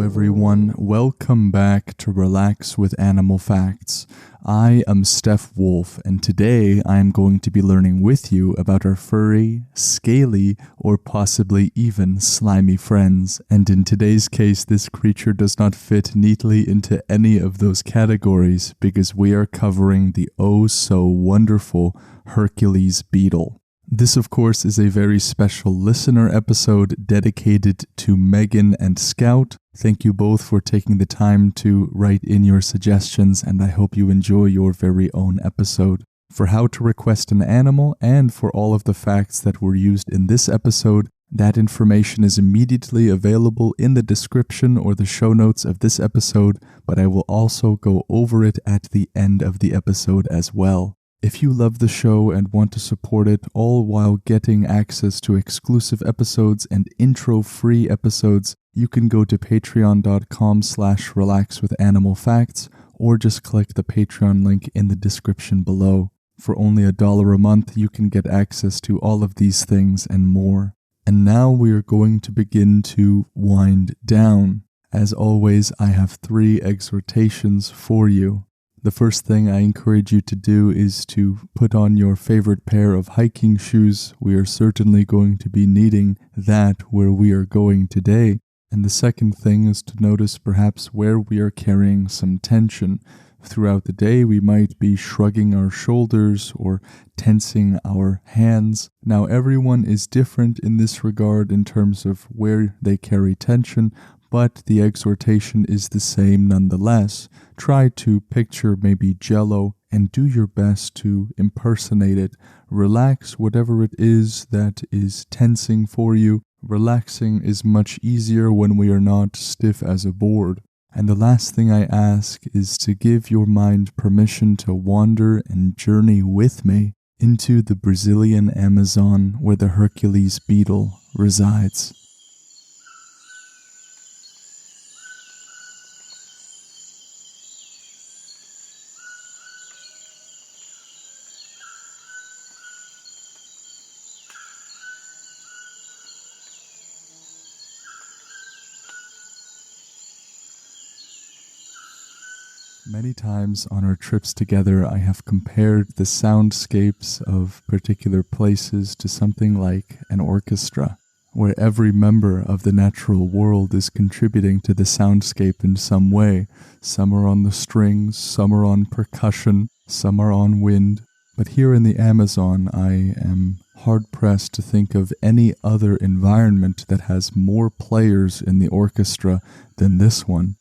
everyone. Welcome back to Relax with Animal Facts. I am Stef Wolfe, and today I am going to be learning with you about our furry, scaly, or possibly even slimy friends. And in today's case, this creature does not fit neatly into any of those categories because we are covering the oh-so-wonderful Hercules Beetle. This, of course, is a very special listener episode dedicated to Megan and Scout. Thank you both for taking the time to write in your suggestions, and I hope you enjoy your very own episode. For how to request an animal and for all of the facts that were used in this episode, that information is immediately available in the description or the show notes of this episode, but I will also go over it at the end of the episode as well. If you love the show and want to support it, all while getting access to exclusive episodes and intro-free episodes, you can go to patreon.com/relaxwithanimalfacts or just click the Patreon link in the description below. For only $1 a month, you can get access to all of these things and more. And now we are going to begin to wind down. As always, I have 3 exhortations for you. The first thing I encourage you to do is to put on your favorite pair of hiking shoes. We are certainly going to be needing that where we are going today. And the second thing is to notice perhaps where we are carrying some tension. Throughout the day, we might be shrugging our shoulders or tensing our hands. Now, everyone is different in this regard in terms of where they carry tension, but the exhortation is the same nonetheless. Try to picture maybe Jell-O and do your best to impersonate it. Relax whatever it is that is tensing for you. Relaxing is much easier when we are not stiff as a board. And the last thing I ask is to give your mind permission to wander and journey with me into the Brazilian Amazon where the Hercules Beetle resides. Many times on our trips together, I have compared the soundscapes of particular places to something like an orchestra, where every member of the natural world is contributing to the soundscape in some way. Some are on the strings, some are on percussion, some are on wind. But here in the Amazon, I am hard-pressed to think of any other environment that has more players in the orchestra than this one.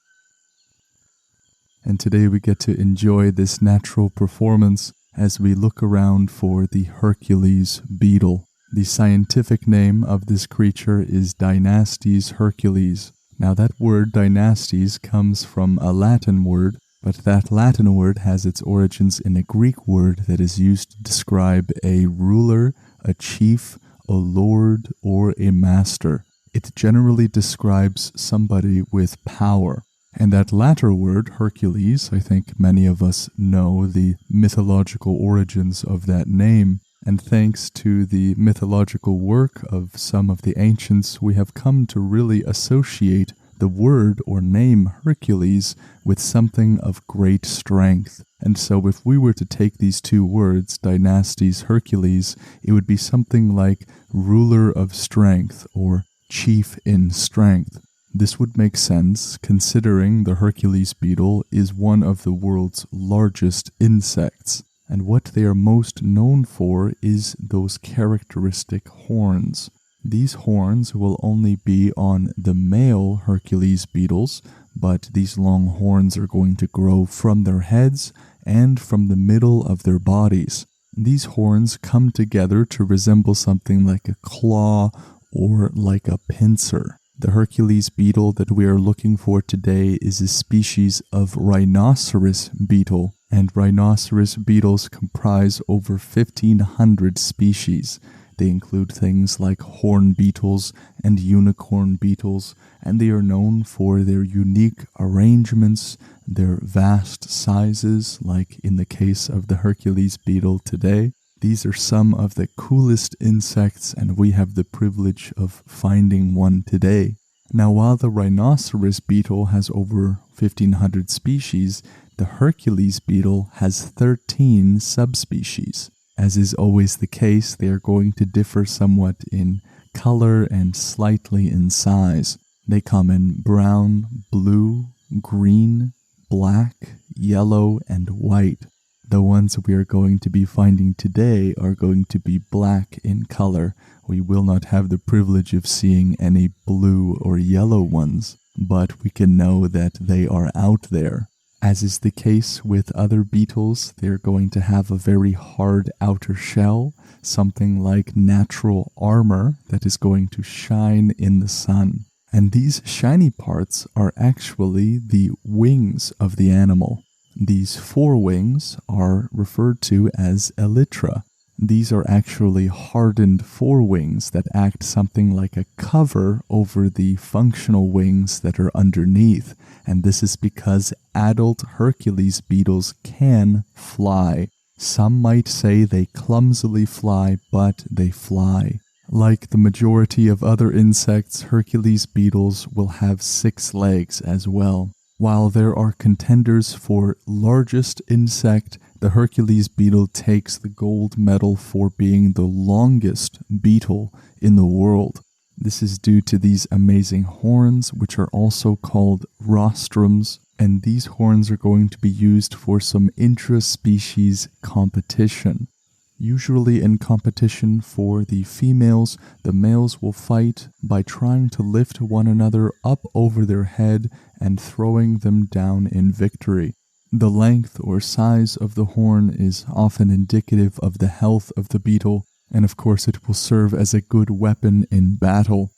And today we get to enjoy this natural performance as we look around for the Hercules Beetle. The scientific name of this creature is Dynastes hercules. Now that word Dynastes comes from a Latin word, but that Latin word has its origins in a Greek word that is used to describe a ruler, a chief, a lord, or a master. It generally describes somebody with power. And that latter word, Hercules, I think many of us know the mythological origins of that name. And thanks to the mythological work of some of the ancients, we have come to really associate the word or name Hercules with something of great strength. And so if we were to take these two words, Dynastes Hercules, it would be something like ruler of strength or chief in strength. This would make sense considering the Hercules beetle is one of the world's largest insects, and what they are most known for is those characteristic horns. These horns will only be on the male Hercules beetles, but these long horns are going to grow from their heads and from the middle of their bodies. These horns come together to resemble something like a claw or like a pincer. The Hercules beetle that we are looking for today is a species of rhinoceros beetle, and rhinoceros beetles comprise over 1,500 species. They include things like horn beetles and unicorn beetles, and they are known for their unique arrangements, their vast sizes, like in the case of the Hercules beetle today. These are some of the coolest insects, and we have the privilege of finding one today. Now, while the rhinoceros beetle has over 1,500 species, the Hercules beetle has 13 subspecies. As is always the case, they are going to differ somewhat in color and slightly in size. They come in brown, blue, green, black, yellow, and white. The ones we are going to be finding today are going to be black in color. We will not have the privilege of seeing any blue or yellow ones, but we can know that they are out there. As is the case with other beetles, they're going to have a very hard outer shell, something like natural armor that is going to shine in the sun. And these shiny parts are actually the wings of the animal. These forewings are referred to as elytra. These are actually hardened forewings that act something like a cover over the functional wings that are underneath. And this is because adult Hercules beetles can fly. Some might say they clumsily fly, but they fly. Like the majority of other insects, Hercules beetles will have 6 legs as well. While there are contenders for largest insect, the Hercules beetle takes the gold medal for being the longest beetle in the world. This is due to these amazing horns, which are also called rostrums, and these horns are going to be used for some intra-species competition. Usually in competition for the females, the males will fight by trying to lift one another up over their head and throwing them down in victory. The length or size of the horn is often indicative of the health of the beetle, and of course it will serve as a good weapon in battle.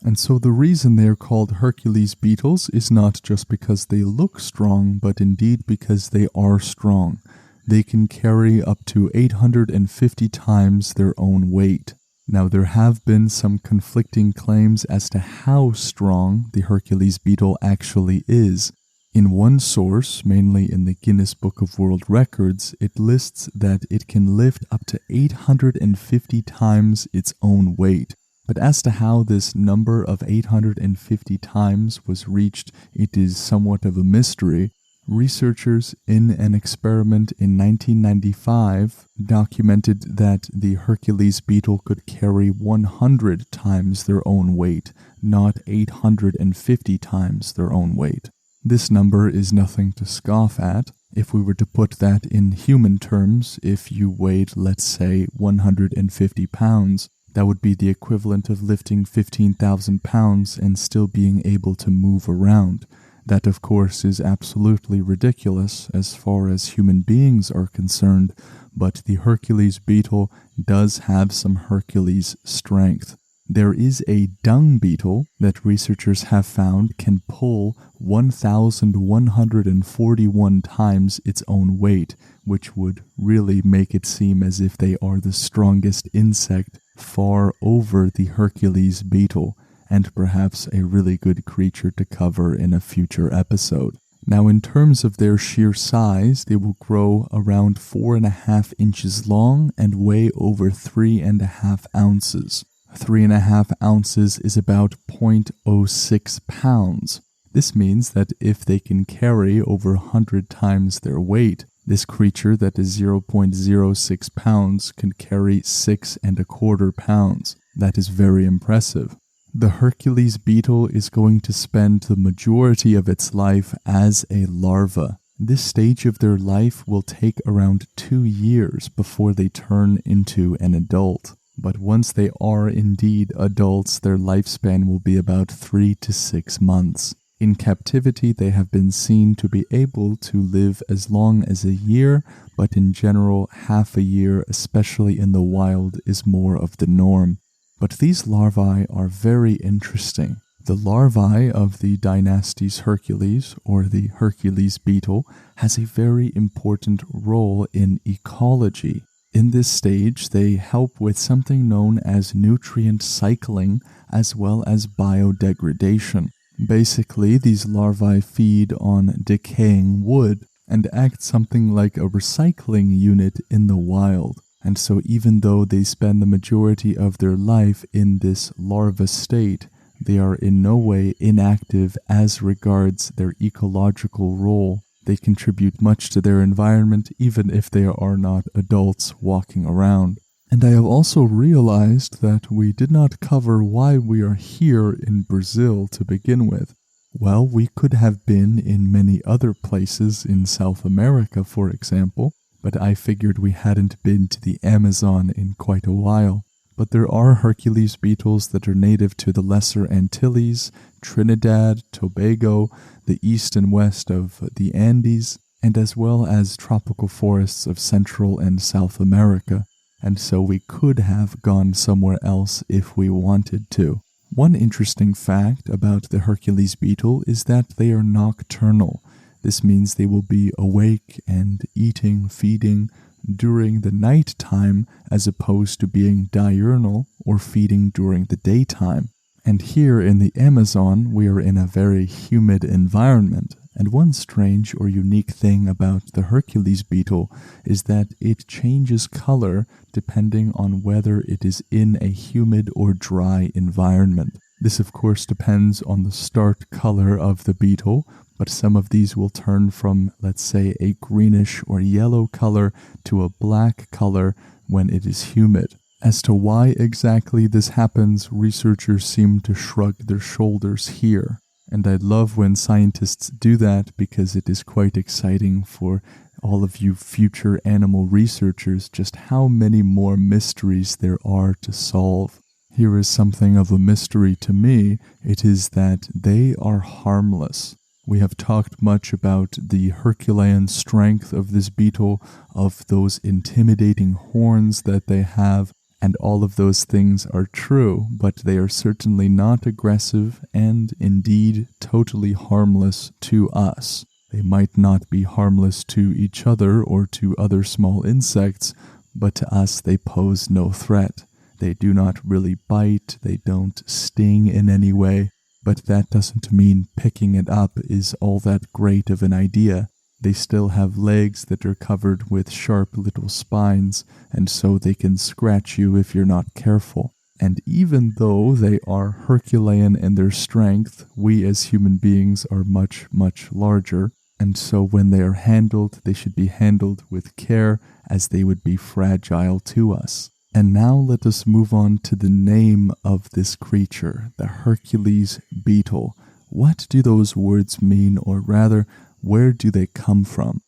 And so the reason they are called Hercules beetles is not just because they look strong, but indeed because they are strong. They can carry up to 850 times their own weight. Now, there have been some conflicting claims as to how strong the Hercules beetle actually is. In one source, mainly in the Guinness Book of World Records, it lists that it can lift up to 850 times its own weight. But as to how this number of 850 times was reached, it is somewhat of a mystery. Researchers in an experiment in 1995 documented that the Hercules beetle could carry 100 times their own weight, not 850 times their own weight. This number is nothing to scoff at. If we were to put that in human terms, if you weighed, let's say, 150 pounds, that would be the equivalent of lifting 15,000 pounds and still being able to move around. That, of course, is absolutely ridiculous as far as human beings are concerned, but the Hercules beetle does have some Hercules strength. There is a dung beetle that researchers have found can pull 1,141 times its own weight, which would really make it seem as if they are the strongest insect far over the Hercules beetle, and perhaps a really good creature to cover in a future episode. Now, in terms of their sheer size, they will grow around 4.5 inches long and weigh over 3.5 ounces. 3.5 ounces is about 0.06 pounds. This means that if they can carry over 100 times their weight, this creature that is 0.06 pounds can carry 6.25 pounds. That is very impressive. The Hercules beetle is going to spend the majority of its life as a larva. This stage of their life will take around 2 years before they turn into an adult. But once they are indeed adults, their lifespan will be about 3 to 6 months. In captivity, they have been seen to be able to live as long as a year, but in general, half a year, especially in the wild, is more of the norm. But these larvae are very interesting. The larvae of the Dynastes Hercules, or the Hercules beetle, has a very important role in ecology. In this stage, they help with something known as nutrient cycling, as well as biodegradation. Basically, these larvae feed on decaying wood and act something like a recycling unit in the wild. And so even though they spend the majority of their life in this larva state, They are in no way inactive as regards their ecological role. They contribute much to their environment even if they are not adults walking around. And I have also realized that we did not cover why we are here in Brazil to begin with. Well, we could have been in many other places in South America, for example, but I figured we hadn't been to the Amazon in quite a while. But there are Hercules beetles that are native to the Lesser Antilles, Trinidad, Tobago, the east and west of the Andes, and as well as tropical forests of Central and South America. And so we could have gone somewhere else if we wanted to. One interesting fact about the Hercules beetle is that they are nocturnal. This means they will be awake and eating, feeding during the night time as opposed to being diurnal or feeding during the daytime. And here in the Amazon, we are in a very humid environment. And one strange or unique thing about the Hercules beetle is that it changes color depending on whether it is in a humid or dry environment. This of course depends on the start color of the beetle, but some of these will turn from, let's say, a greenish or yellow color to a black color when it is humid. As to why exactly this happens, researchers seem to shrug their shoulders here. And I love when scientists do that because it is quite exciting for all of you future animal researchers just how many more mysteries there are to solve. Here is something of a mystery to me. It is that they are harmless. We have talked much about the Herculean strength of this beetle, of those intimidating horns that they have, and all of those things are true, but they are certainly not aggressive and indeed totally harmless to us. They might not be harmless to each other or to other small insects, but to us they pose no threat. They do not really bite, they don't sting in any way, but that doesn't mean picking it up is all that great of an idea. They still have legs that are covered with sharp little spines, and so they can scratch you if you're not careful. And even though they are Herculean in their strength, we as human beings are much, much larger, and so when they are handled, they should be handled with care as they would be fragile to us. And now let us move on to the name of this creature, the Hercules beetle. What do those words mean, or rather, where do they come from?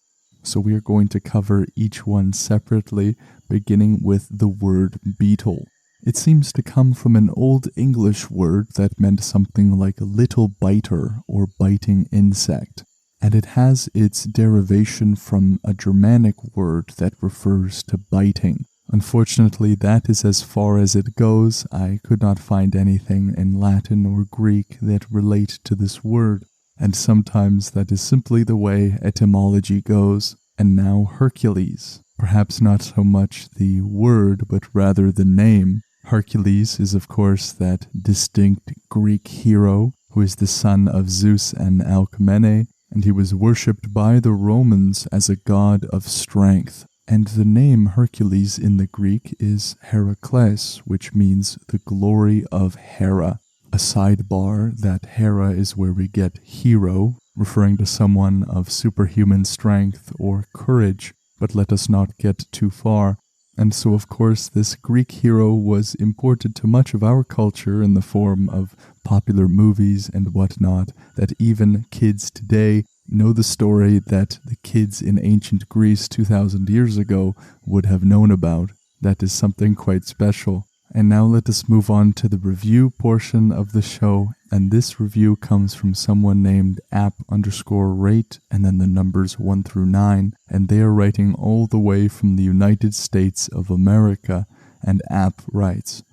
So we are going to cover each one separately, beginning with the word beetle. It seems to come from an Old English word that meant something like little biter or biting insect, and it has its derivation from a Germanic word that refers to biting. Unfortunately, that is as far as it goes. I could not find anything in Latin or Greek that relate to this word, and sometimes that is simply the way etymology goes. And now Hercules. Perhaps not so much the word, but rather the name. Hercules is of course that distinct Greek hero who is the son of Zeus and Alcmene, and he was worshipped by the Romans as a god of strength. And the name Hercules in the Greek is Heracles, which means the glory of Hera. A sidebar that Hera is where we get hero, referring to someone of superhuman strength or courage, but let us not get too far. And so of course this Greek hero was imported to much of our culture in the form of popular movies and whatnot, that even kids today know the story that the kids in ancient Greece 2,000 years ago would have known about. That is something quite special. And now let us move on to the review portion of the show, and this review comes from someone named app_rate and then the numbers 1 through 9, and they are writing all the way from the United States of America, and app writes,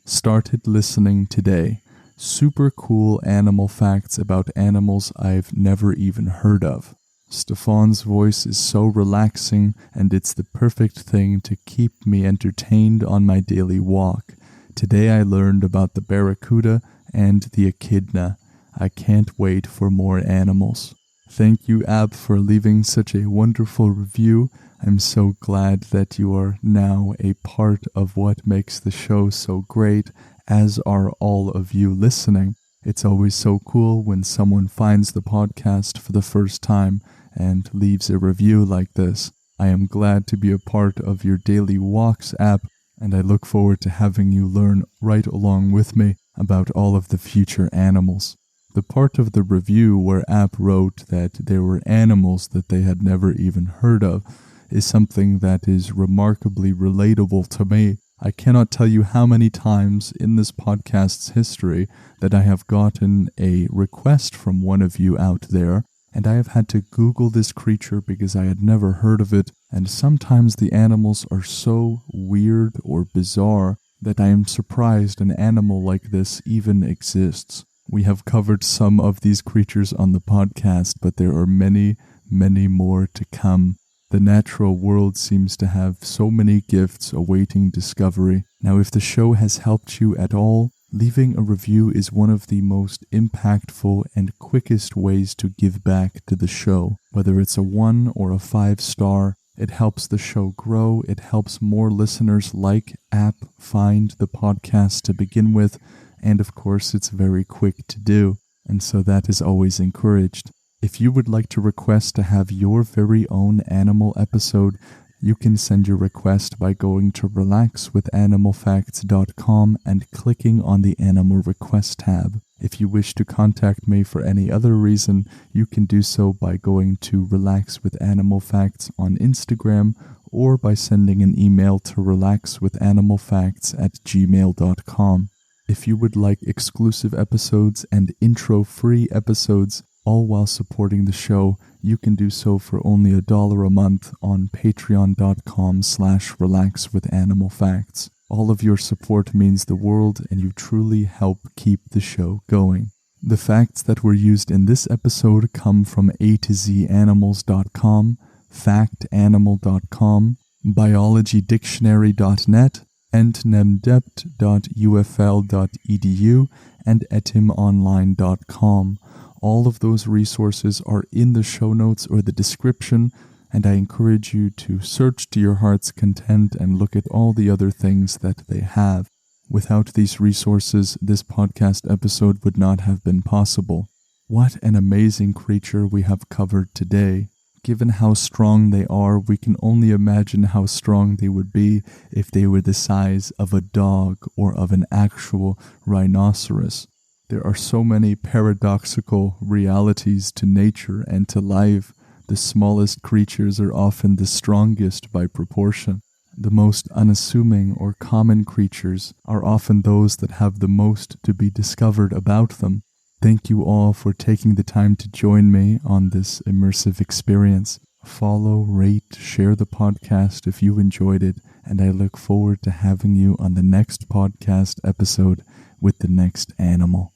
"Started listening today. Super cool animal facts about animals I've never even heard of. Stefan's voice is so relaxing, and it's the perfect thing to keep me entertained on my daily walk. Today I learned about the barracuda and the echidna. I can't wait for more animals." Thank you, Ab, for leaving such a wonderful review. I'm so glad that you are now a part of what makes the show so great, as are all of you listening. It's always so cool when someone finds the podcast for the first time and leaves a review like this. I am glad to be a part of your Daily Walks app, and I look forward to having you learn right along with me about all of the future animals. The part of the review where App wrote that there were animals that they had never even heard of is something that is remarkably relatable to me. I cannot tell you how many times in this podcast's history that I have gotten a request from one of you out there, and I have had to Google this creature because I had never heard of it, and sometimes the animals are so weird or bizarre that I am surprised an animal like this even exists. We have covered some of these creatures on the podcast, but there are many, many more to come. The natural world seems to have so many gifts awaiting discovery. Now, if the show has helped you at all, leaving a review is one of the most impactful and quickest ways to give back to the show. Whether it's a 1 or a 5-star, it helps the show grow, it helps more listeners like App find the podcast to begin with, and of course it's very quick to do, and so that is always encouraged. If you would like to request to have your very own animal episode, you can send your request by going to relaxwithanimalfacts.com and clicking on the Animal Request tab. If you wish to contact me for any other reason, you can do so by going to relaxwithanimalfacts on Instagram or by sending an email to relaxwithanimalfacts@gmail.com. If you would like exclusive episodes and intro-free episodes, all while supporting the show, you can do so for only $1 a month on patreon.com/relaxwithanimalfacts. All of your support means the world, and you truly help keep the show going. The facts that were used in this episode come from AtoZAnimals.com, factanimal.com, biologydictionary.net, entnemdept.ufl.edu, and etimonline.com. All of those resources are in the show notes or the description, and I encourage you to search to your heart's content and look at all the other things that they have. Without these resources, this podcast episode would not have been possible. What an amazing creature we have covered today. Given how strong they are, we can only imagine how strong they would be if they were the size of a dog or of an actual rhinoceros. There are so many paradoxical realities to nature and to life. The smallest creatures are often the strongest by proportion. The most unassuming or common creatures are often those that have the most to be discovered about them. Thank you all for taking the time to join me on this immersive experience. Follow, rate, share the podcast if you enjoyed it, and I look forward to having you on the next podcast episode with the next animal.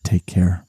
Take care.